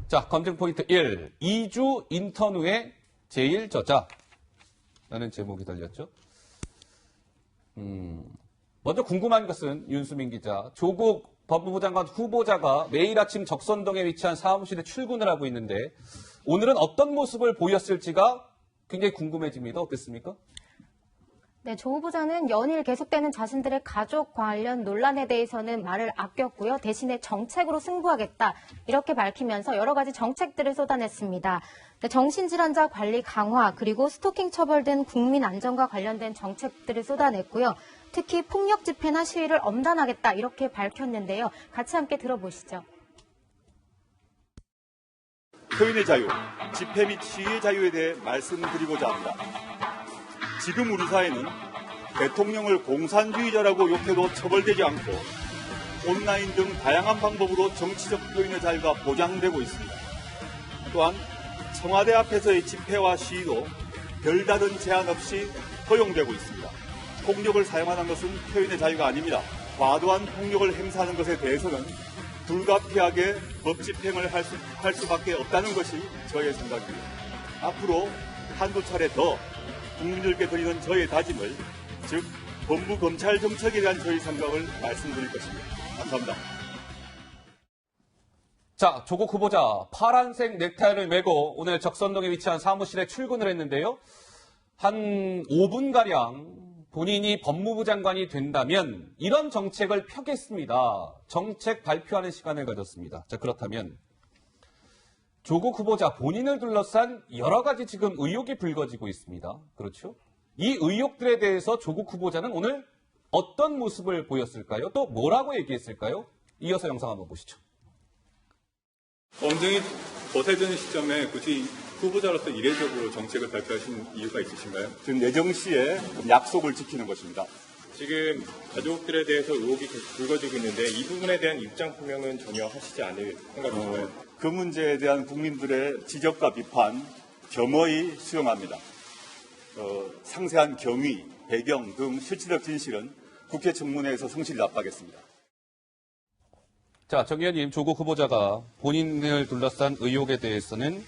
자, 검증 포인트 1. 2주 인턴 후에 제1저자. 라는 제목이 달렸죠. 먼저 궁금한 것은 윤수민 기자, 조국 법무부 장관 후보자가 매일 아침 적선동에 위치한 사무실에 출근을 하고 있는데 오늘은 어떤 모습을 보였을지가 굉장히 궁금해집니다. 어땠습니까? 네, 조 후보자는 연일 계속되는 자신들의 가족 관련 논란에 대해서는 말을 아꼈고요. 대신에 정책으로 승부하겠다 이렇게 밝히면서 여러 가지 정책들을 쏟아냈습니다. 네, 정신질환자 관리 강화 그리고 스토킹 처벌 등 국민 안전과 관련된 정책들을 쏟아냈고요. 특히 폭력 집회나 시위를 엄단하겠다 이렇게 밝혔는데요. 같이 함께 들어보시죠. 표현의 자유, 집회 및 시위의 자유에 대해 말씀드리고자 합니다. 지금 우리 사회는 대통령을 공산주의자라고 욕해도 처벌되지 않고 온라인 등 다양한 방법으로 정치적 표현의 자유가 보장되고 있습니다. 또한 청와대 앞에서의 집회와 시위도 별다른 제한 없이 허용되고 있습니다. 폭력을 사용하는 것은 표현의 자유가 아닙니다. 과도한 폭력을 행사하는 것에 대해서는 불가피하게 법 집행을 할 수밖에 없다는 것이 저의 생각입니다. 앞으로 한두 차례 더 국민들께 드리는 저의 다짐을, 즉 법무 검찰 정책에 대한 저희 생각을 말씀드릴 것입니다. 감사합니다. 자, 조국 후보자 파란색 넥타이를 메고 오늘 적선동에 위치한 사무실에 출근을 했는데요. 한 5분가량 본인이 법무부 장관이 된다면 이런 정책을 펴겠습니다. 정책 발표하는 시간을 가졌습니다. 자, 그렇다면 조국 후보자 본인을 둘러싼 여러 가지 지금 의혹이 불거지고 있습니다. 그렇죠? 이 의혹들에 대해서 조국 후보자는 오늘 어떤 모습을 보였을까요? 또 뭐라고 얘기했을까요? 이어서 영상 한번 보시죠. 검증이 거세지는 시점에 굳이 후보자로서 이례적으로 정책을 발표하신 이유가 있으신가요? 지금 내정시에 약속을 지키는 것입니다. 지금 가족들에 대해서 의혹이 계속 불거지고 있는데 이 부분에 대한 입장 표명은 전혀 하시지 않을 생각이신가요? 그 문제에 대한 국민들의 지적과 비판 겸허히 수용합니다. 상세한 경위, 배경 등 실질적 진실은 국회 청문회에서 성실히 답하겠습니다. 자, 정 의원님, 조국 후보자가 본인을 둘러싼 의혹에 대해서는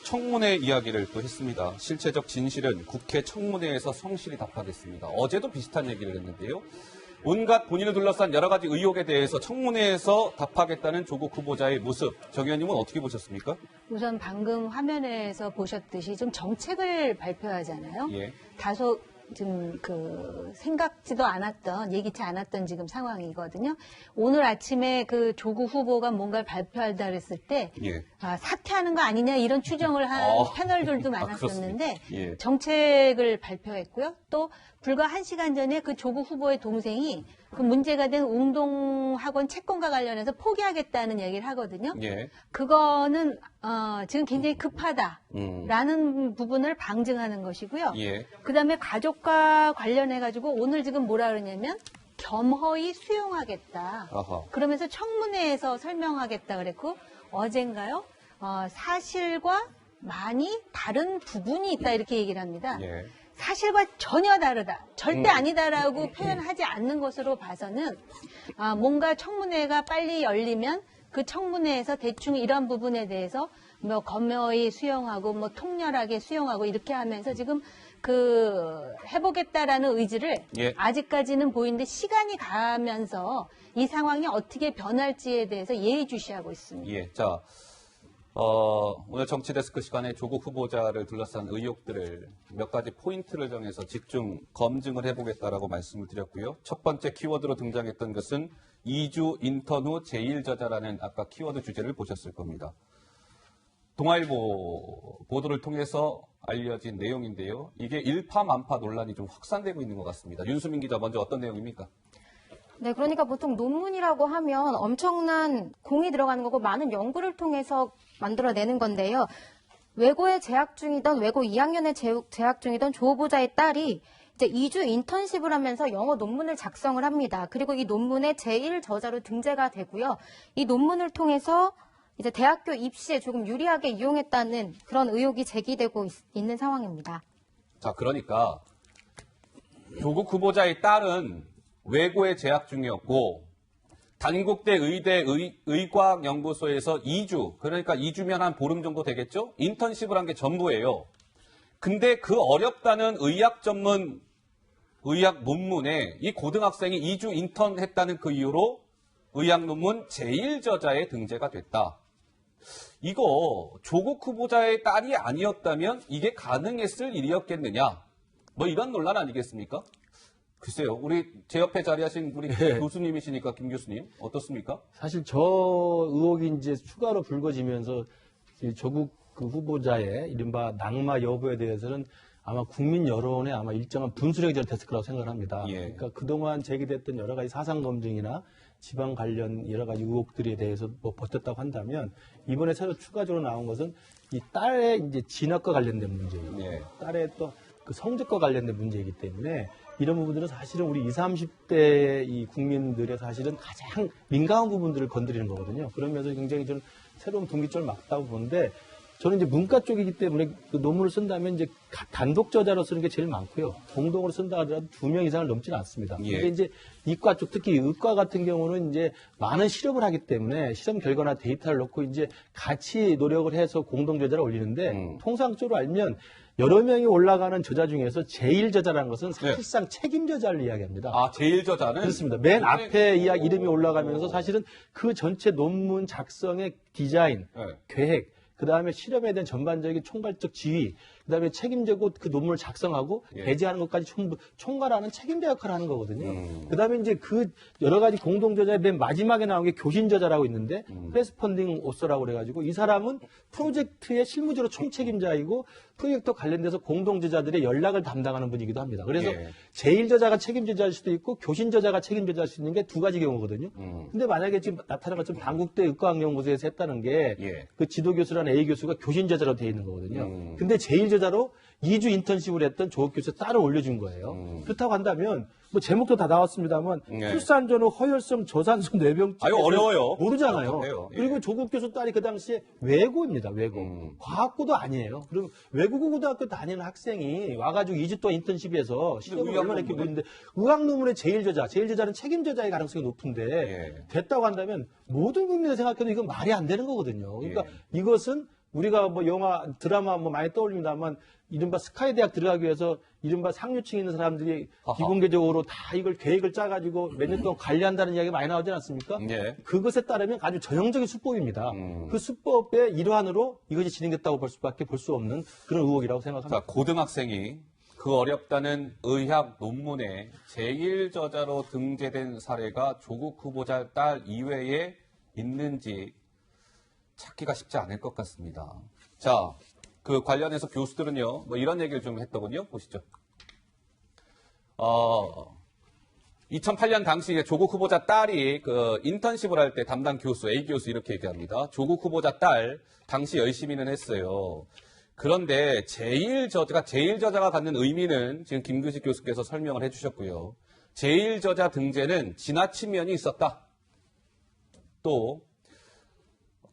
청문회 이야기를 또 했습니다. 실체적 진실은 국회 청문회에서 성실히 답하겠습니다. 어제도 비슷한 얘기를 했는데요. 온갖 본인을 둘러싼 여러 가지 의혹에 대해서 청문회에서 답하겠다는 조국 후보자의 모습, 정 의원님은 어떻게 보셨습니까? 우선 방금 화면에서 보셨듯이 좀 정책을 발표하잖아요. 예. 다소 좀 생각지도 않았던, 예기치 않았던 지금 상황이거든요. 오늘 아침에 그 조국 후보가 뭔가를 발표하다 그랬을 때, 예. 사퇴하는 거 아니냐 이런 추정을 한 패널들도 많았었는데, 예. 정책을 발표했고요. 또 불과 1시간 전에 그 조국 후보의 동생이 그 문제가 된 운동학원 채권과 관련해서 포기하겠다는 얘기를 하거든요. 예. 그거는 지금 굉장히 급하다라는 부분을 방증하는 것이고요. 예. 그다음에 가족과 관련해가지고 오늘 지금 뭐라 그러냐면 겸허히 수용하겠다. 아하. 그러면서 청문회에서 설명하겠다 그랬고 어젠가요? 사실과 많이 다른 부분이 있다 이렇게 얘기를 합니다. 예. 사실과 전혀 다르다, 절대 아니다라고 표현하지 않는 것으로 봐서는 뭔가 청문회가 빨리 열리면 그 청문회에서 대충 이런 부분에 대해서 뭐 검열히 수용하고 뭐 통렬하게 수용하고 이렇게 하면서 지금 해보겠다라는 의지를 예. 아직까지는 보이는데 시간이 가면서 이 상황이 어떻게 변할지에 대해서 예의주시하고 있습니다. 예. 자, 오늘 정치데스크 시간에 조국 후보자를 둘러싼 의혹들을 몇 가지 포인트를 정해서 집중 검증을 해보겠다라고 말씀을 드렸고요. 첫 번째 키워드로 등장했던 것은 2주 인턴 후 제1저자라는 아까 키워드 주제를 보셨을 겁니다. 동아일보 보도를 통해서 알려진 내용인데요. 이게 일파만파 논란이 좀 확산되고 있는 것 같습니다. 윤수민 기자, 먼저 어떤 내용입니까? 네, 그러니까 보통 논문이라고 하면 엄청난 공이 들어가는 거고 많은 연구를 통해서 만들어내는 건데요. 외고에 재학 중이던 외고 2학년에 재학 중이던 조 후보자의 딸이 이제 2주 인턴십을 하면서 영어 논문을 작성을 합니다. 그리고 이 논문의 제1저자로 등재가 되고요. 이 논문을 통해서 이제 대학교 입시에 조금 유리하게 이용했다는 그런 의혹이 제기되고 있는 상황입니다. 자, 그러니까 조국 후보자의 딸은 외고에 재학 중이었고 단국대 의대 의과연구소에서 2주, 그러니까 2주면 한 보름 정도 되겠죠? 인턴십을 한 게 전부예요. 근데 그 어렵다는 의학 논문에 이 고등학생이 2주 인턴 했다는 그 이유로 의학 논문 제1저자에 등재가 됐다. 이거 조국 후보자의 딸이 아니었다면 이게 가능했을 일이었겠느냐? 뭐 이런 논란 아니겠습니까? 글쎄요, 우리 제 옆에 자리하신 우리 교수님이시니까 김 교수님 어떻습니까? 사실 저 의혹이 이제 추가로 불거지면서 조국 그 후보자의 이른바 낙마 여부에 대해서는 아마 국민 여론에 아마 일정한 분수령이 됐을 거라고 생각을 합니다. 예. 그러니까 그동안 제기됐던 여러 가지 사상 검증이나 지방 관련 여러 가지 의혹들에 대해서 뭐 버텼다고 한다면 이번에 새로 추가적으로 나온 것은 이 딸의 이제 진학과 관련된 문제예요. 예. 딸의 또 그 성적과 관련된 문제이기 때문에 이런 부분들은 사실은 우리 20, 30대의 이 국민들의 사실은 가장 민감한 부분들을 건드리는 거거든요. 그러면서 굉장히 저는 새로운 분기점을 막다고 보는데 저는 이제 문과 쪽이기 때문에 그 논문을 쓴다면 이제 단독 저자로 쓰는 게 제일 많고요. 공동으로 쓴다 하더라도 2명 이상을 넘지는 않습니다. 예. 근데 이제 이과 쪽, 특히 의과 같은 경우는 이제 많은 실험을 하기 때문에 실험 결과나 데이터를 넣고 이제 같이 노력을 해서 공동 저자를 올리는데 통상적으로 알면 여러 명이 올라가는 저자 중에서 제1저자라는 것은 사실상 책임 저자를 이야기합니다. 아, 제1저자는? 그렇습니다. 맨 앞에 이름이 올라가면서 사실은 그 전체 논문 작성의 디자인, 계획, 그 다음에 실험에 대한 전반적인 총괄적 지휘, 그 다음에 책임지고 그 논문을 작성하고 배제하는 것까지 전부 총괄하는 책임자 역할을 하는 거거든요. 그 다음에 이제 그 여러 가지 공동저자의 맨 마지막에 나온 게 교신저자라고 있는데 프레스 펀딩 오서라고 그래가지고 이 사람은 프로젝트의 실무적으로 총책임자이고 프로젝트와 관련돼서 공동저자들의 연락을 담당하는 분이기도 합니다. 그래서 제1저자가 책임저자일 수도 있고 교신저자가 책임저자일 수 있는 게 두 가지 경우거든요. 근데 만약에 지금 나타난 것처럼 단국대 의과학연구소에서 했다는 게 그 지도교수라는 A 교수가 교신저자로 돼 있는 거거든요. 근데 제1저자로 2주 인턴십을 했던 조국 교수 딸을 올려준 거예요. 그렇다고 한다면 뭐 제목도 다 나왔습니다만 출산 전후 허혈성 저산소 뇌병증 아유, 어려워요. 모르잖아요. 어려워요. 예. 그리고 조국 교수 딸이 그 당시에 외고입니다. 외고. 과학고도 아니에요. 그리고 외국어 고등학교 다니는 학생이 와가지고 2주 동안 인턴십에서 시험을 의학 얼마나 이렇게 논문에? 보는데 의학 논문의 제1저자는 책임저자의 가능성이 높은데 예. 됐다고 한다면 모든 국민이 생각해도 이건 말이 안 되는 거거든요. 그러니까 이것은 우리가 뭐 영화, 드라마 뭐 많이 떠올립니다만 이른바 스카이 대학 들어가기 위해서 이른바 상류층에 있는 사람들이 비공개적으로 다 이걸 계획을 짜가지고 몇 년 동안 관리한다는 이야기가 많이 나오지 않습니까? 예. 그것에 따르면 아주 전형적인 수법입니다. 그 수법의 일환으로 이것이 진행됐다고 볼 수밖에 볼 수 없는 그런 의혹이라고 생각합니다. 자, 고등학생이 그 어렵다는 의학 논문에 제1저자로 등재된 사례가 조국 후보자 딸 이외에 있는지 찾기가 쉽지 않을 것 같습니다. 자, 그 관련해서 교수들은요, 뭐 이런 얘기를 좀 했더군요. 보시죠. 2008년 당시에 조국 후보자 딸이 그 인턴십을 할 때 담당 교수, A 교수 이렇게 얘기합니다. 조국 후보자 딸, 당시 열심히는 했어요. 그런데 제1저자가 갖는 의미는 지금 김규식 교수께서 설명을 해주셨고요. 제1저자 등재는 지나친 면이 있었다. 또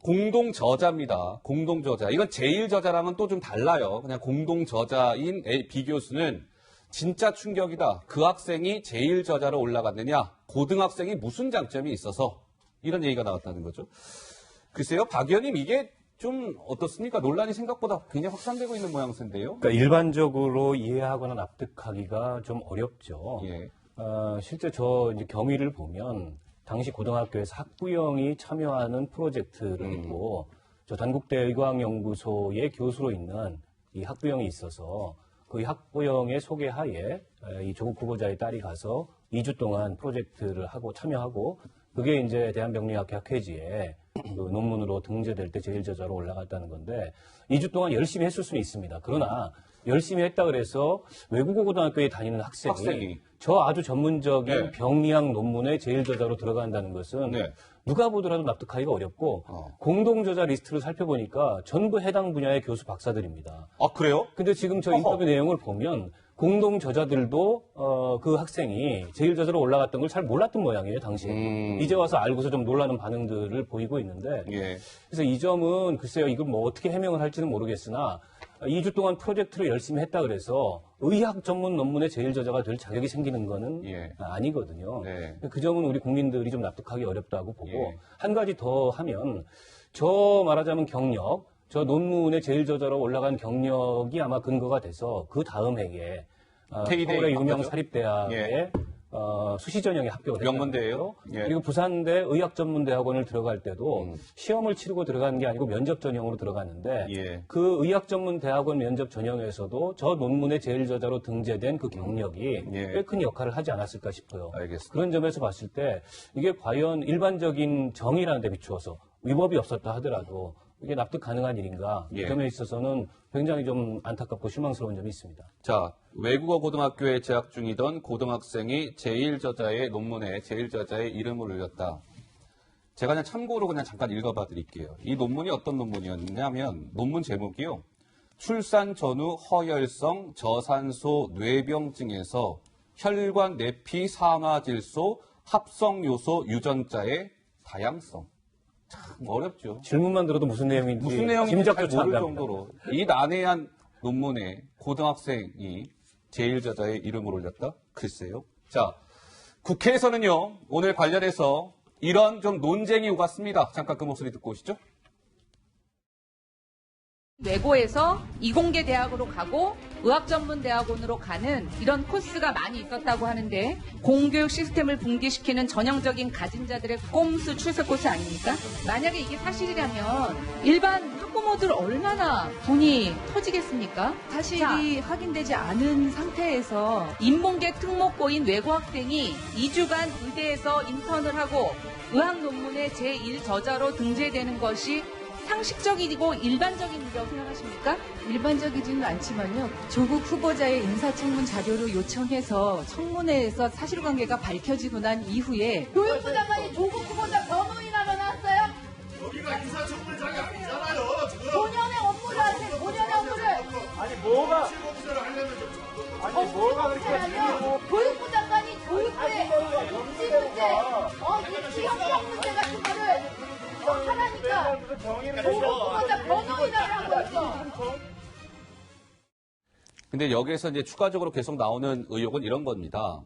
공동저자입니다. 공동저자. 이건 제1저자랑은 또 좀 달라요. 그냥 공동저자인 B 교수는 진짜 충격이다. 그 학생이 제1저자로 올라갔느냐? 고등학생이 무슨 장점이 있어서? 이런 얘기가 나왔다는 거죠. 글쎄요, 박 의원님 이게 좀 어떻습니까? 논란이 생각보다 굉장히 확산되고 있는 모양새인데요. 그러니까 일반적으로 이해하거나 납득하기가 좀 어렵죠. 예. 실제 저 이제 경위를 보면 당시 고등학교에서 학부형이 참여하는 프로젝트를 했고 저 단국대 의과학연구소의 교수로 있는 이 학부형이 있어서 그 학부형의 소개하에 이 조국 후보자의 딸이 가서 2주 동안 프로젝트를 하고 참여하고 그게 이제 대한병리학회지에 그 논문으로 등재될 때 제1저자로 올라갔다는 건데 2주 동안 열심히 했을 수는 있습니다. 그러나 열심히 했다 그래서 외국어 고등학교에 다니는 학생이 저 아주 전문적인 병리학 논문에 제1저자로 들어간다는 것은 누가 보더라도 납득하기가 어렵고 공동저자 리스트를 살펴보니까 전부 해당 분야의 교수 박사들입니다. 아, 그래요? 근데 지금 저 인터뷰 내용을 보면 공동저자들도 그 학생이 제1저자로 올라갔던 걸 잘 몰랐던 모양이에요, 당시에. 이제 와서 알고서 좀 놀라는 반응들을 보이고 있는데 그래서 이 점은 글쎄요, 이걸 뭐 어떻게 해명을 할지는 모르겠으나 2주 동안 프로젝트를 열심히 했다 그래서 의학 전문 논문의 제일 저자가 될 자격이 생기는 거는 예. 아니거든요. 네. 그 점은 우리 국민들이 좀 납득하기 어렵다고 보고 예. 한 가지 더 하면 저 말하자면 경력, 저 논문의 제일 저자로 올라간 경력이 아마 근거가 돼서 그 다음 해에 K대에 서울의 유명 합격하죠? 사립대학에 예. 수시 전형에 합격을 명문대예요? 했잖아요. 예. 그리고 부산대 의학전문대학원을 들어갈 때도 시험을 치르고 들어가는 게 아니고 면접 전형으로 들어갔는데 예. 그 의학전문대학원 면접 전형에서도 저 논문의 제일 저자로 등재된 그 경력이 예. 꽤 큰 역할을 하지 않았을까 싶어요. 알겠습니다. 그런 점에서 봤을 때 이게 과연 일반적인 정의라는 데 비추어서 위법이 없었다 하더라도 이게 납득 가능한 일인가? 예. 이 점에 있어서는 굉장히 좀 안타깝고 실망스러운 점이 있습니다. 자, 외국어 고등학교에 재학 중이던 고등학생이 제1저자의 논문에 제1저자의 이름을 올렸다. 제가 그냥 참고로 그냥 잠깐 읽어봐 드릴게요. 이 논문이 어떤 논문이었냐면 논문 제목이요. 출산 전후 허혈성 저산소 뇌병증에서 혈관 내피 산화질소 합성 요소 유전자의 다양성. 참 어렵죠. 질문만 들어도 무슨 내용인지 무슨 내용인지 잘 짐작조차 안 모를 갑니다. 정도로 이 난해한 논문에 고등학생이 제1저자의 이름을 올렸다? 글쎄요. 자, 국회에서는요, 오늘 관련해서 이런 좀 논쟁이 오갔습니다. 잠깐 그 목소리 듣고 오시죠. 외고에서 이공계 대학으로 가고 의학전문대학원으로 가는 이런 코스가 많이 있었다고 하는데 공교육 시스템을 붕괴시키는 전형적인 가진 자들의 꼼수 출석 코스 아닙니까? 만약에 이게 사실이라면 일반 학부모들 얼마나 돈이 터지겠습니까? 사실이 확인되지 않은 상태에서 인문계 특목고인 외고학생이 2주간 의대에서 인턴을 하고 의학 논문의 제1저자로 등재되는 것이 상식적이고 일반적인 일이라고 생각하십니까? 일반적이지는 않지만요. 조국 후보자의 인사청문 자료를 요청해서 청문회에서 사실관계가 밝혀지고 난 이후에 교육부 장관이 조국 후보자 변호인하러 나왔어요? 여기가 인사청문장이 아니잖아요. 본연의 업무를 하세요. 본연의 업무를. 아니 뭐가 실공세를 하려면 아니 뭐가 그렇게 교육부 장관이 교육부의 복지 문제, 이 기업적 문제 같은 거를 하라니까 조국 후보자 변호인하러 하고 있어. 근데 여기에서 이제 추가적으로 계속 나오는 의혹은 이런 겁니다.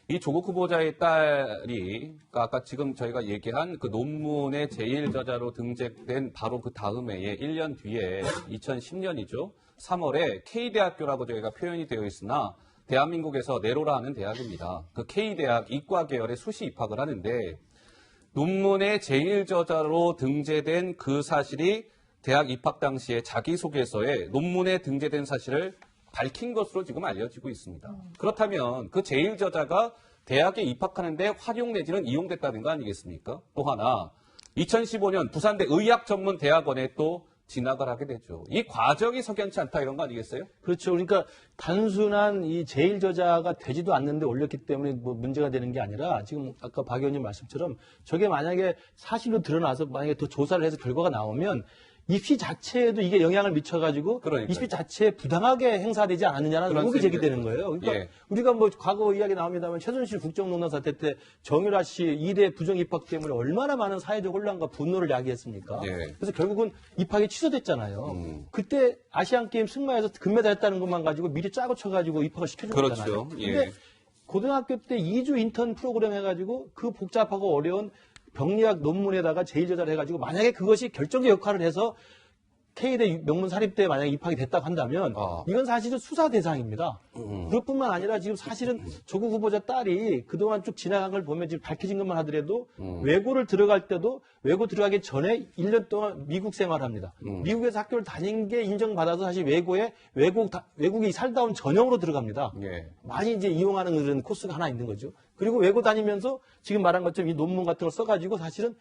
이 조국 후보자의 딸이 아까 지금 저희가 얘기한 그 논문의 제1저자로 등재된 바로 그 다음 해에 1년 뒤에 2010년이죠. 3월에 K대학교라고 저희가 표현이 되어 있으나 대한민국에서 내로라 하는 대학입니다. 그 K대학 이과 계열에 수시 입학을 하는데 논문의 제1저자로 등재된 그 사실이 대학 입학 당시에 자기소개서에 논문에 등재된 사실을 밝힌 것으로 지금 알려지고 있습니다. 그렇다면 그 제1저자가 대학에 입학하는데 활용 내지는 이용됐다는 거 아니겠습니까? 또 하나 2015년 부산대 의학전문대학원에 또 진학을 하게 되죠. 이 과정이 석연치 않다 이런 거 아니겠어요? 그렇죠. 그러니까 단순한 이 제1저자가 되지도 않는데 올렸기 때문에 뭐 문제가 되는 게 아니라 지금 아까 박 의원님 말씀처럼 저게 만약에 사실로 드러나서 만약에 더 조사를 해서 결과가 나오면 입시 자체에도 이게 영향을 미쳐가지고 그러니까요. 입시 자체에 부당하게 행사되지 않았느냐는 그런 의혹이 셈이 제기되는 되는 거예요. 그러니까 예. 우리가 뭐 과거 이야기 나옵니다만 최순실 국정농단 사태 때 정유라 씨 2대 부정 입학 때문에 얼마나 많은 사회적 혼란과 분노를 야기했습니까? 예. 그래서 결국은 입학이 취소됐잖아요. 그때 아시안게임 승마에서 금메달 했다는 것만 가지고 미리 짜고 쳐가지고 입학을 시켜준 거잖아요. 그렇죠. 예. 근데 고등학교 때 2주 인턴 프로그램 해가지고 그 복잡하고 어려운 병리학 논문에다가 제1저자를 해가지고 만약에 그것이 결정적 역할을 해서 K대 명문 사립대에 만약에 입학이 됐다고 한다면 이건 사실은 수사 대상입니다. 그것뿐만 아니라 지금 사실은 조국 후보자 딸이 그동안 쭉 지나간 걸 보면 지금 밝혀진 것만 하더라도 외고를 들어갈 때도 외고 들어가기 전에 1년 동안 미국 생활합니다. 미국에서 학교를 다닌 게 인정받아서 사실 외국에 살다 온 전형으로 들어갑니다. 예. 많이 이제 이용하는 그런 코스가 하나 있는 거죠. 그리고 외고 다니면서 지금 말한 것처럼 이 논문 같은 걸 써가지고 사실은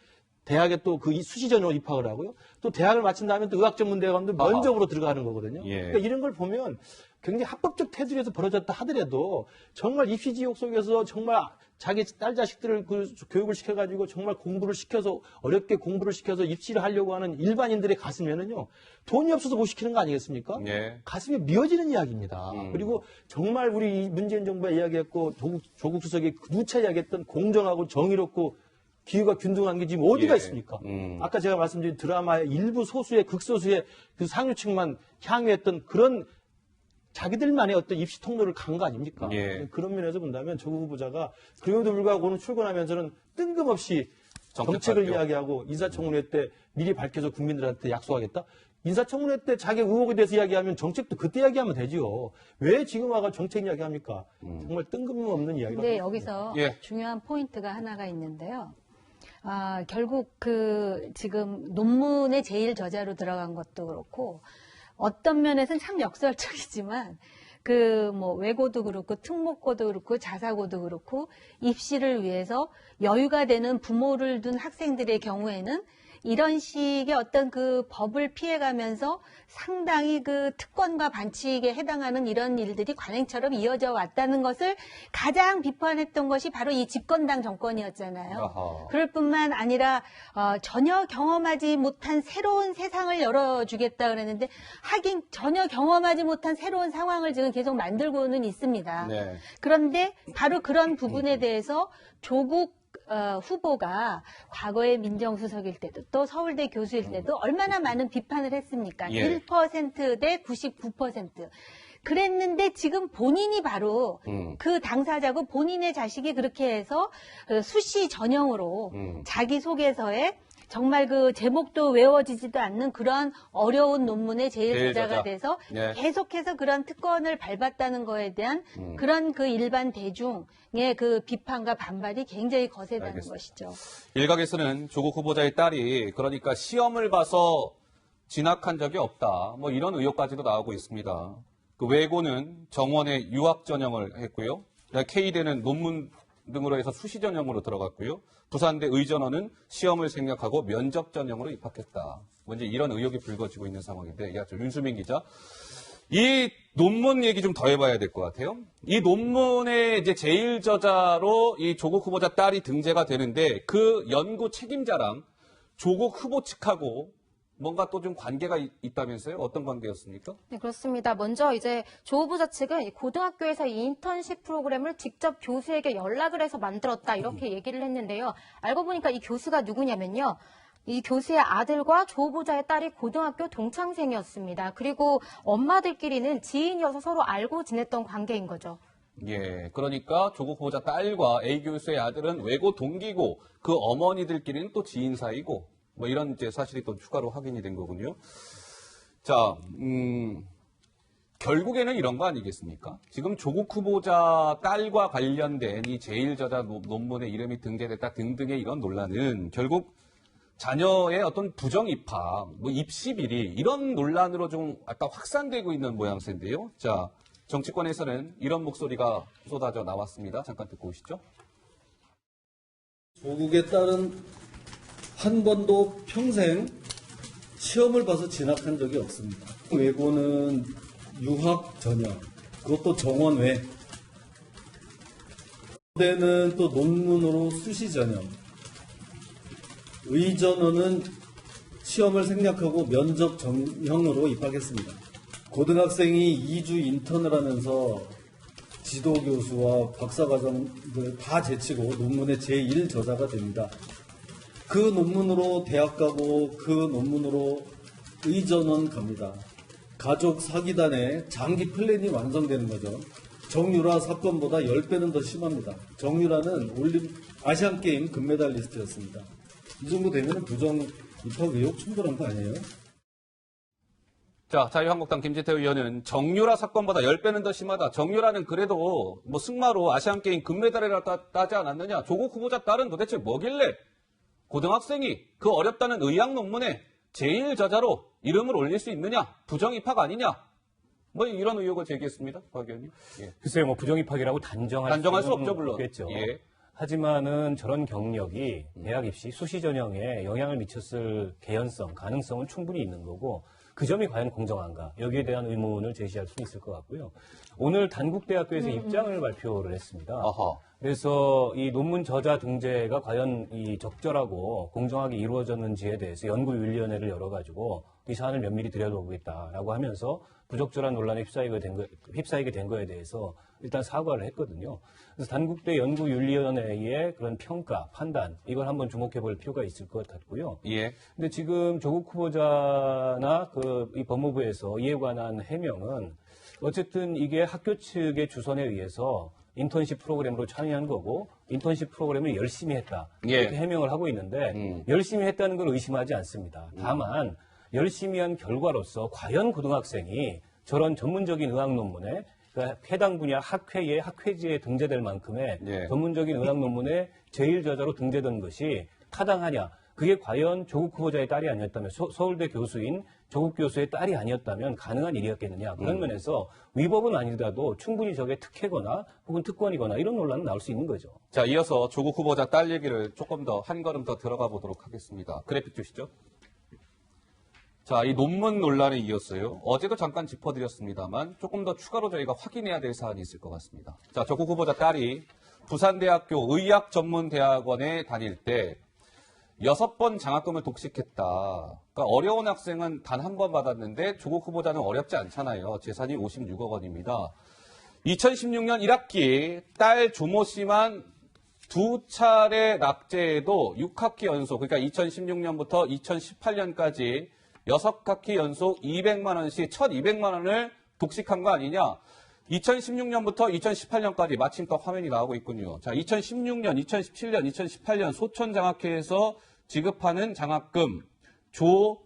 대학에 또 그 수시 전형으로 입학을 하고요. 또 대학을 마친 다음에 또 의학전문대학원도 면접으로 들어가는 거거든요. 예. 그러니까 이런 걸 보면 굉장히 합법적 테두리에서 벌어졌다 하더라도 정말 입시 지옥 속에서 정말 자기 딸 자식들을 그 교육을 시켜가지고 정말 공부를 시켜서 어렵게 공부를 시켜서 입시를 하려고 하는 일반인들의 가슴에는요 돈이 없어서 못 시키는 거 아니겠습니까? 예. 가슴이 미어지는 이야기입니다. 그리고 정말 우리 문재인 정부가 이야기했고 조국 수석이 누차 이야기했던 공정하고 정의롭고 기후가 균등한 게 지금 어디가 예. 있습니까? 아까 제가 말씀드린 드라마의 일부 소수의 극소수의 그 상류층만 향유했던 그런 자기들만의 어떤 입시 통로를 간 거 아닙니까? 예. 그런 면에서 본다면 조국 후보자가 그럼에도 불구하고 오늘 출근하면서는 뜬금없이 정책을 발표. 이야기하고 인사청문회 때 미리 밝혀서 국민들한테 약속하겠다? 인사청문회 때 자기 의혹에 대해서 이야기하면 정책도 그때 이야기하면 되지요. 왜 지금 와가 정책 이야기합니까? 정말 뜬금없는 이야기라고. 네, 여기서 예. 중요한 포인트가 하나가 있는데요. 결국 지금 논문의 제일 저자로 들어간 것도 그렇고 어떤 면에서는 참 역설적이지만 외고도 그렇고 특목고도 그렇고 자사고도 그렇고 입시를 위해서 여유가 되는 부모를 둔 학생들의 경우에는 이런 식의 어떤 그 법을 피해가면서 상당히 그 특권과 반칙에 해당하는 이런 일들이 관행처럼 이어져 왔다는 것을 가장 비판했던 것이 바로 이 집권당 정권이었잖아요. 아하. 그럴 뿐만 아니라 전혀 경험하지 못한 새로운 세상을 열어주겠다 그랬는데 하긴 전혀 경험하지 못한 새로운 상황을 지금 계속 만들고는 있습니다. 네. 그런데 바로 그런 부분에 대해서 조국 후보가 과거에 민정수석일 때도 또 서울대 교수일 때도 얼마나 많은 비판을 했습니까? 예. 1% 대 99%. 그랬는데 지금 본인이 바로 그 당사자고 본인의 자식이 그렇게 해서 수시 전형으로 자기소개서에 정말 그 제목도 외워지지도 않는 그런 어려운 논문의 제일 저자가 저자. 돼서 네. 계속해서 그런 특권을 밟았다는 거에 대한 그런 그 일반 대중의 그 비판과 반발이 굉장히 거세다는 알겠습니다. 것이죠. 일각에서는 조국 후보자의 딸이 그러니까 시험을 봐서 진학한 적이 없다. 뭐 이런 의혹까지도 나오고 있습니다. 그 외고는 정원에 유학 전형을 했고요. K대는 논문 등으로 해서 수시 전형으로 들어갔고요. 부산대 의전원은 시험을 생략하고 면접 전형으로 입학했다. 먼저 이런 의혹이 불거지고 있는 상황인데, 윤수민 기자, 이 논문 얘기 좀 더 해봐야 될 것 같아요. 이 논문의 이제 제일 저자로 이 조국 후보자 딸이 등재가 되는데 그 연구 책임자랑 조국 후보 측하고 뭔가 또 좀 관계가 있다면서요? 어떤 관계였습니까? 네, 그렇습니다. 먼저 이제 조 후보자 측은 이 고등학교에서 이 인턴십 프로그램을 직접 교수에게 연락을 해서 만들었다 이렇게 얘기를 했는데요. 알고 보니까 이 교수가 누구냐면요. 이 교수의 아들과 조 후보자의 딸이 고등학교 동창생이었습니다. 그리고 엄마들끼리는 지인이어서 서로 알고 지냈던 관계인 거죠. 예, 그러니까 조국 후보자 딸과 A 교수의 아들은 외고 동기고 그 어머니들끼리는 또 지인 사이고 뭐 이런 이제 사실이 또 추가로 확인이 된 거군요. 자, 결국에는 이런 거 아니겠습니까? 지금 조국 후보자 딸과 관련된 이 제일 저자 논문에 이름이 등재됐다 등등의 이런 논란은 결국 자녀의 어떤 부정 입학, 뭐 입시 비리 이런 논란으로 좀 아까 확산되고 있는 모양새인데요. 자, 정치권에서는 이런 목소리가 쏟아져 나왔습니다. 잠깐 듣고 오시죠. 조국의 딸은 한 번도 평생 시험을 봐서 진학한 적이 없습니다. 외고는 유학 전형, 그것도 정원 외. 고대는 또 논문으로 수시 전형. 의전원은 시험을 생략하고 면접 전형으로 입학했습니다. 고등학생이 2주 인턴을 하면서 지도교수와 박사과정들 다 제치고 논문의 제1저자가 됩니다. 그 논문으로 대학 가고 그 논문으로 의전원 갑니다. 가족 사기단의 장기 플랜이 완성되는 거죠. 정유라 사건보다 10배는 더 심합니다. 정유라는 아시안게임 금메달리스트였습니다. 이 정도 되면 부정 입학 의혹 충분한 거 아니에요? 자, 자유한국당 김진태 의원은 정유라 사건보다 10배는 더 심하다. 정유라는 그래도 뭐 승마로 아시안게임 금메달을 따지 않았느냐. 조국 후보자 딸은 도대체 뭐길래 고등학생이 그 어렵다는 의학 논문에 제일 저자로 이름을 올릴 수 있느냐? 부정 입학 아니냐? 뭐 이런 의혹을 제기했습니다. 박 의원님. 예. 글쎄요, 뭐 부정 입학이라고 단정할 수 없죠, 물론. 없겠죠. 예. 하지만은 저런 경력이 대학 입시 수시 전형에 영향을 미쳤을 개연성, 가능성은 충분히 있는 거고 그 점이 과연 공정한가? 여기에 대한 의문을 제시할 수 있을 것 같고요. 오늘 단국대학교에서 입장을 발표를 했습니다. 아하. 그래서 이 논문 저자 등재가 과연 이 적절하고 공정하게 이루어졌는지에 대해서 연구윤리위원회를 열어가지고 이 사안을 면밀히 들여다보겠다라고 하면서 부적절한 논란에 휩싸이게 된 거에 대해서 일단 사과를 했거든요. 그래서 단국대 연구윤리위원회의 그런 평가, 판단, 이걸 한번 주목해 볼 필요가 있을 것 같고요. 예. 근데 지금 조국 후보자나 이 법무부에서 이에 관한 해명은 어쨌든 이게 학교 측의 주선에 의해서 인턴십 프로그램으로 참여한 거고 인턴십 프로그램을 열심히 했다. 이렇게 해명을 하고 있는데 열심히 했다는 걸 의심하지 않습니다. 다만 열심히 한 결과로서 과연 고등학생이 저런 전문적인 의학 논문에 그러니까 해당 분야 학회에 학회지에 등재될 만큼의 전문적인 의학 논문에 제일 저자로 등재된 것이 타당하냐. 그게 과연 조국 후보자의 딸이 아니었다면 서울대 교수인 조국 교수의 딸이 아니었다면 가능한 일이었겠느냐. 그런 면에서 위법은 아니더라도 충분히 저게 특혜거나 혹은 특권이거나 이런 논란은 나올 수 있는 거죠. 자, 이어서 조국 후보자 딸 얘기를 조금 더 한 걸음 더 들어가 보도록 하겠습니다. 그래픽 주시죠. 자, 이 논문 논란에 이었어요. 어제도 잠깐 짚어드렸습니다만 조금 더 추가로 저희가 확인해야 될 사안이 있을 것 같습니다. 자, 조국 후보자 딸이 부산대학교 의학전문대학원에 다닐 때 6번 장학금을 독식했다. 그러니까 어려운 학생은 단 한 번 받았는데 조국 후보자는 어렵지 않잖아요. 재산이 56억 원입니다. 2016년 1학기 딸 조모 씨만 2차례 낙제에도 6학기 연속, 그러니까 2016년부터 2018년까지 6학기 연속 200만 원씩 1,200만 원을 독식한 거 아니냐. 2016년부터 2018년까지 마침 또 화면이 나오고 있군요. 자, 2016년, 2017년, 2018년 소천장학회에서 지급하는 장학금,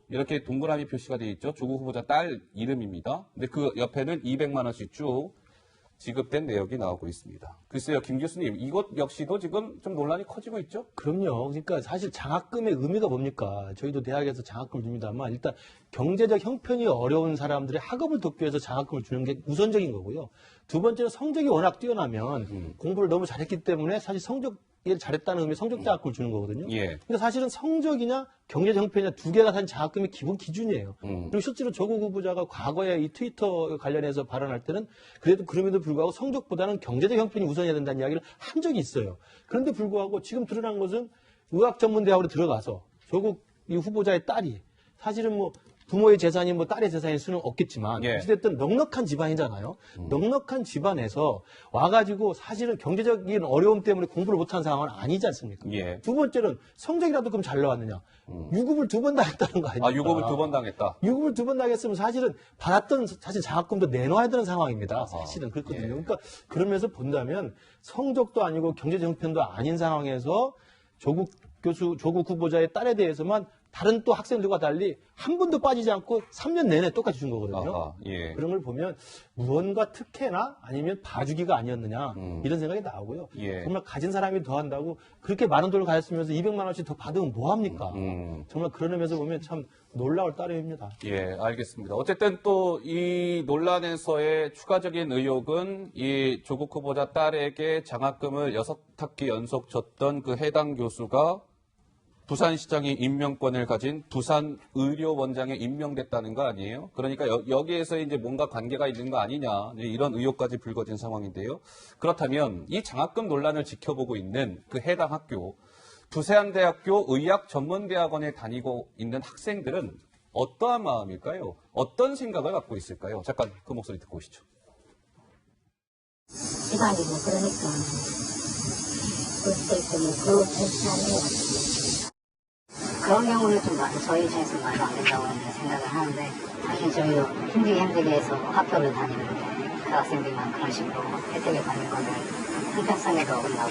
이렇게 동그라미 표시가 되어 있죠. 조국 후보자 딸 이름입니다. 근데 그 옆에는 200만 원씩 쭉 지급된 내역이 나오고 있습니다. 글쎄요, 김 교수님, 이것 역시도 지금 좀 논란이 커지고 있죠? 그럼요. 그러니까 사실 장학금의 의미가 뭡니까? 저희도 대학에서 장학금을 줍니다만 일단 경제적 형편이 어려운 사람들의 학업을 돕기 위해서 장학금을 주는 게 우선적인 거고요. 두 번째는 성적이 워낙 뛰어나면 공부를 너무 잘했기 때문에 사실 성적이 잘했다는 의미의 성적 장학금을 주는 거거든요. 근데 사실은 성적이냐 경제적 형편이냐 두 개가 사실 장학금의 기본 기준이에요. 그리고 실제로 조국 후보자가 과거에 이 트위터 관련해서 발언할 때는 그래도 그럼에도 불구하고 성적보다는 경제적 형편이 우선해야 된다는 이야기를 한 적이 있어요. 그런데 불구하고 지금 드러난 것은 의학전문대학으로 들어가서 조국 이 후보자의 딸이 사실은 뭐 부모의 재산이 뭐 딸의 재산일 수는 없겠지만 어찌됐든 넉넉한 집안이잖아요. 넉넉한 집안에서 와가지고 사실은 경제적인 어려움 때문에 공부를 못한 상황은 아니지 않습니까? 두 번째는 성적이라도 그럼 잘 나왔느냐. 유급을 2번 당했다는 거 아닙니까? 아, 유급을 2번 당했다. 유급을 2번 당했으면 사실은 받았던 사실 장학금도 내놔야 되는 상황입니다. 사실은 그렇거든요. 그러니까 그러면서 본다면 성적도 아니고 경제적 형편도 아닌 상황에서 조국 후보자의 딸에 대해서만 다른 또 학생들과 달리 한 번도 빠지지 않고 3년 내내 똑같이 준 거거든요. 그런 걸 보면 무언가 특혜나 아니면 봐주기가 아니었느냐 이런 생각이 나오고요. 정말 가진 사람이 더 한다고 그렇게 많은 돈을 가졌으면서 200만 원씩 더 받으면 뭐합니까? 정말 그런 의미에서 보면 참 놀라울 따름입니다. 알겠습니다. 어쨌든 또 이 논란에서의 추가적인 의혹은 이 조국 후보자 딸에게 장학금을 6학기 연속 줬던 그 해당 교수가 부산시장이 임명권을 가진 부산의료원장에 임명됐다는 거 아니에요? 그러니까 여기에서 이제 뭔가 관계가 있는 거 아니냐 이런 의혹까지 불거진 상황인데요. 그렇다면 이 장학금 논란을 지켜보고 있는 그 해당 학교 부산대학교 의학전문대학원에 다니고 있는 학생들은 어떠한 마음일까요? 어떤 생각을 갖고 있을까요? 잠깐 그 목소리 듣고 오시죠. 시간이 뭐 그러니까 그 괜찮아요. 그런 경우는 좀 저희 입장에서 말도 안 된다고 생각을 하는데 사실 저희도 힘들게 해서 학교를 다니는데 그 학생들만 그런 식으로 혜택을 받는 거는 형평성에도 어긋나고.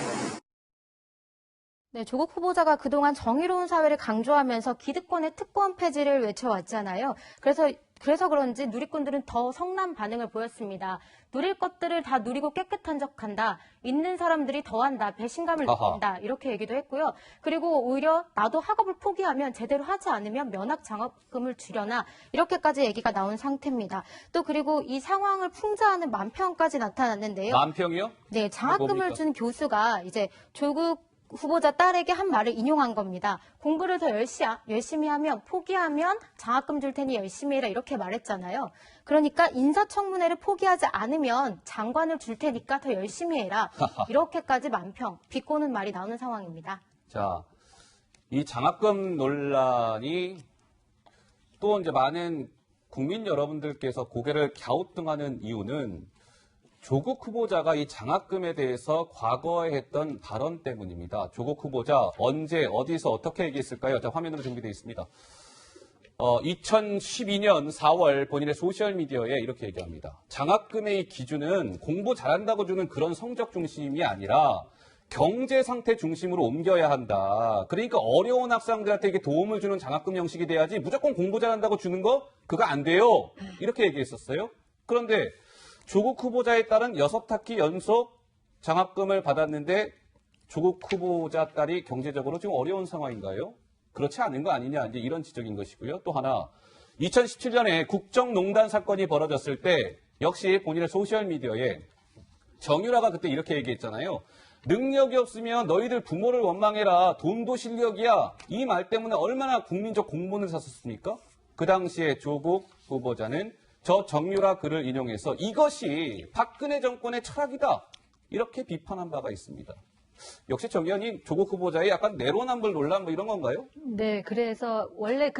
네, 조국 후보자가 그동안 정의로운 사회를 강조하면서 기득권의 특권 폐지를 외쳐왔잖아요. 그래서 그런지 누리꾼들은 더 성남 반응을 보였습니다. 누릴 것들을 다 누리고 깨끗한 척한다. 있는 사람들이 더한다. 배신감을 느낀다. 이렇게 얘기도 했고요. 그리고 오히려 나도 학업을 포기하면 제대로 하지 않으면 면학 장학금을 주려나 이렇게까지 얘기가 나온 상태입니다. 또 그리고 이 상황을 풍자하는 만평까지 나타났는데요. 만평이요? 네, 장학금을 준 교수가 이제 조국 후보자 딸에게 한 말을 인용한 겁니다. 공부를 더 열심히 하면, 포기하면 장학금 줄 테니 열심히 해라, 이렇게 말했잖아요. 그러니까 인사청문회를 포기하지 않으면 장관을 줄 테니까 더 열심히 해라, 이렇게까지 만평 비꼬는 말이 나오는 상황입니다. 자, 이 장학금 논란이 또 이제 많은 국민 여러분들께서 고개를 갸우뚱하는 이유는 조국 후보자가 이 장학금에 대해서 과거에 했던 발언 때문입니다. 조국 후보자 언제 어디서 어떻게 얘기했을까요? 자, 화면으로 준비되어 있습니다. 2012년 4월 본인의 소셜미디어에 이렇게 얘기합니다. 장학금의 기준은 공부 잘한다고 주는 그런 성적 중심이 아니라 경제 상태 중심으로 옮겨야 한다. 그러니까 어려운 학생들한테 이게 도움을 주는 장학금 형식이 돼야지 무조건 공부 잘한다고 주는 거 그거 안 돼요. 이렇게 얘기했었어요. 그런데 조국 후보자의 딸은 6학기 연속 장학금을 받았는데 조국 후보자 딸이 경제적으로 지금 어려운 상황인가요? 그렇지 않은 거 아니냐, 이제 이런 지적인 것이고요. 또 하나, 2017년에 국정농단 사건이 벌어졌을 때 역시 본인의 소셜미디어에 정유라가 그때 이렇게 얘기했잖아요. 능력이 없으면 너희들 부모를 원망해라. 돈도 실력이야. 이 말 때문에 얼마나 국민적 공분을 샀었습니까? 그 당시에 조국 후보자는 저 정유라 글을 인용해서 이것이 박근혜 정권의 철학이다, 이렇게 비판한 바가 있습니다. 역시 정 의원님, 조국 후보자의 약간 내로남불 논란 뭐 이런 건가요? 네, 그래서 원래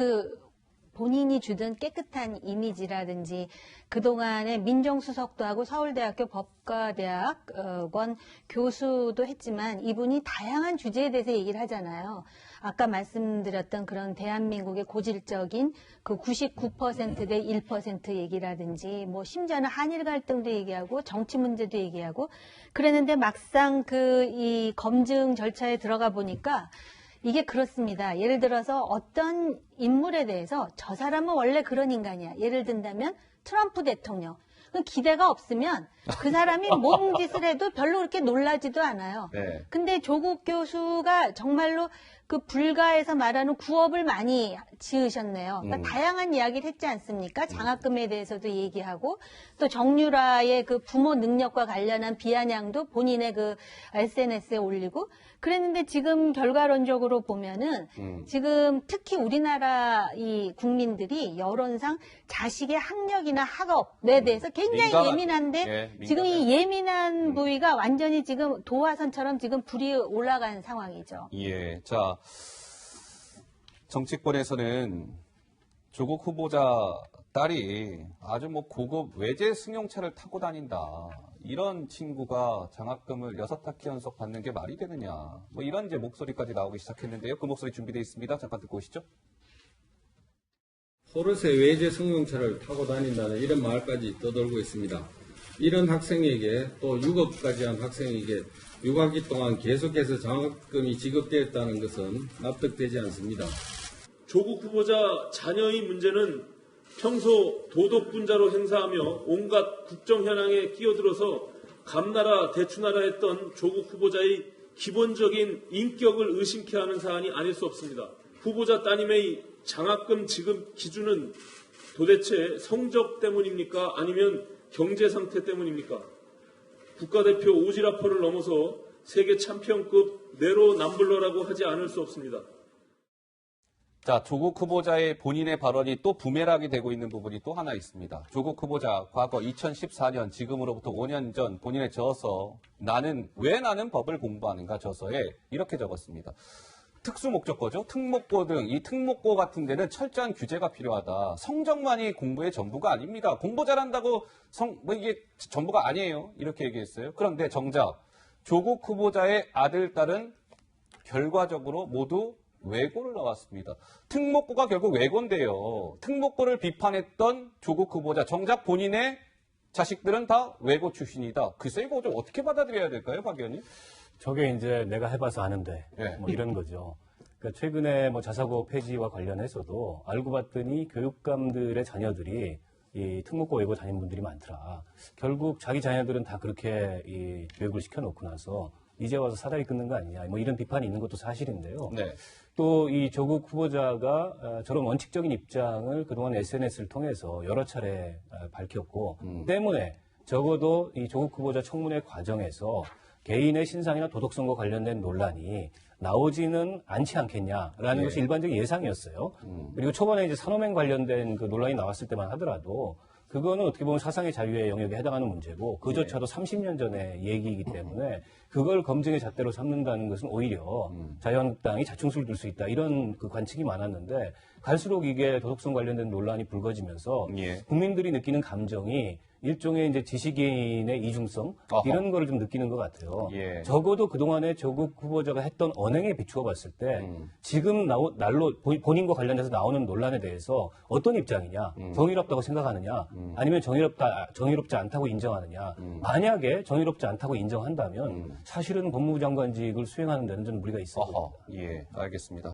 본인이 주던 깨끗한 이미지라든지 그동안에 민정수석도 하고 서울대학교 법과대학원 교수도 했지만 이분이 다양한 주제에 대해서 얘기를 하잖아요. 아까 말씀드렸던 그런 대한민국의 고질적인 그 99% 대 1% 얘기라든지 뭐 심지어는 한일 갈등도 얘기하고 정치 문제도 얘기하고 그랬는데 막상 이 검증 절차에 들어가 보니까 이게 그렇습니다. 예를 들어서 어떤 인물에 대해서 저 사람은 원래 그런 인간이야. 예를 든다면 트럼프 대통령. 기대가 없으면 그 사람이 뭔 짓을 해도 별로 그렇게 놀라지도 않아요. 네. 근데 조국 교수가 정말로 그 불가에서 말하는 구업을 많이 지으셨네요. 그러니까 다양한 이야기를 했지 않습니까? 장학금에 대해서도 얘기하고 또 정유라의 그 부모 능력과 관련한 비아냥도 본인의 그 SNS에 올리고 그랬는데 지금 결과론적으로 보면은 지금 특히 우리나라 이 국민들이 여론상 자식의 학력이나 학업에 대해서 굉장히 예민한데 지금 이 예민한 부위가 완전히 지금 도화선처럼 지금 불이 올라간 상황이죠. 예. 자, 정치권에서는 조국 후보자 딸이 아주 뭐 고급 외제 승용차를 타고 다닌다, 이런 친구가 장학금을 6학기 연속 받는 게 말이 되느냐, 뭐 이런 이제 목소리까지 나오기 시작했는데요. 그 목소리 준비되어 있습니다. 잠깐 듣고 오시죠. 포르쉐 외제 승용차를 타고 다닌다는 이런 말까지 떠돌고 있습니다. 이런 학생에게 또 6억까지 한 학생에게 6학기 동안 계속해서 장학금이 지급되었다는 것은 납득되지 않습니다. 조국 후보자 자녀의 문제는 평소 도덕분자로 행사하며 온갖 국정 현황에 끼어들어서 감나라 대추나라 했던 조국 후보자의 기본적인 인격을 의심케 하는 사안이 아닐 수 없습니다. 후보자 따님의 장학금 지급 기준은 도대체 성적 때문입니까? 아니면 경제 상태 때문입니까? 국가대표 오지라퍼를 넘어서 세계 챔피언급 내로남불러라고 하지 않을 수 없습니다. 자, 조국 후보자의 본인의 발언이 또 부메랑이 되고 있는 부분이 또 하나 있습니다. 조국 후보자 과거 2014년, 지금으로부터 5년 전 본인의 저서 왜 나는 법을 공부하는가 저서에 이렇게 적었습니다. 특수목적고죠. 특목고 등 이 특목고 같은 데는 철저한 규제가 필요하다. 성적만이 공부의 전부가 아닙니다. 공부 잘한다고 이게 전부가 아니에요. 이렇게 얘기했어요. 그런데 정작 조국 후보자의 아들, 딸은 결과적으로 모두 외고를 나왔습니다. 특목고가 결국 외고인데요. 특목고를 비판했던 조국 후보자, 정작 본인의 자식들은 다 외고 출신이다. 글쎄 이거 좀 어떻게 받아들여야 될까요, 박 의원님? 저게 이제 내가 해봐서 아는데 네. 뭐 이런 거죠. 그러니까 최근에 뭐 자사고 폐지와 관련해서도 알고 봤더니 교육감들의 자녀들이 이 특목고 외고 다니는 분들이 많더라. 결국 자기 자녀들은 다 그렇게 이 교육을 시켜놓고 나서 이제 와서 사다리 끊는 거 아니냐, 뭐 이런 비판이 있는 것도 사실인데요. 네. 또 이 조국 후보자가 저런 원칙적인 입장을 그동안 SNS를 통해서 여러 차례 밝혔고 때문에 적어도 이 조국 후보자 청문회 과정에서 개인의 신상이나 도덕성과 관련된 논란이 나오지는 않지 않겠냐라는 예. 것이 일반적인 예상이었어요. 그리고 초반에 이제 산호맹 관련된 그 논란이 나왔을 때만 하더라도 그거는 어떻게 보면 사상의 자유의 영역에 해당하는 문제고 그조차도 30년 전의 얘기이기 때문에 그걸 검증의 잣대로 삼는다는 것은 오히려 자유한국당이 자충수를 둘 수 있다 이런 그 관측이 많았는데 갈수록 이게 도덕성 관련된 논란이 불거지면서 예. 국민들이 느끼는 감정이 일종의 이제 지식인의 이중성 어허. 이런 거를 좀 느끼는 것 같아요. 예. 적어도 그동안에 조국 후보자가 했던 언행에 비추어 봤을 때 지금 날로 본인과 관련해서 나오는 논란에 대해서 어떤 입장이냐, 정의롭다고 생각하느냐, 아니면 정의롭지 않다고 인정하느냐. 만약에 정의롭지 않다고 인정한다면 사실은 법무부 장관직을 수행하는 데는 좀 무리가 있어 보입니다. 예, 알겠습니다.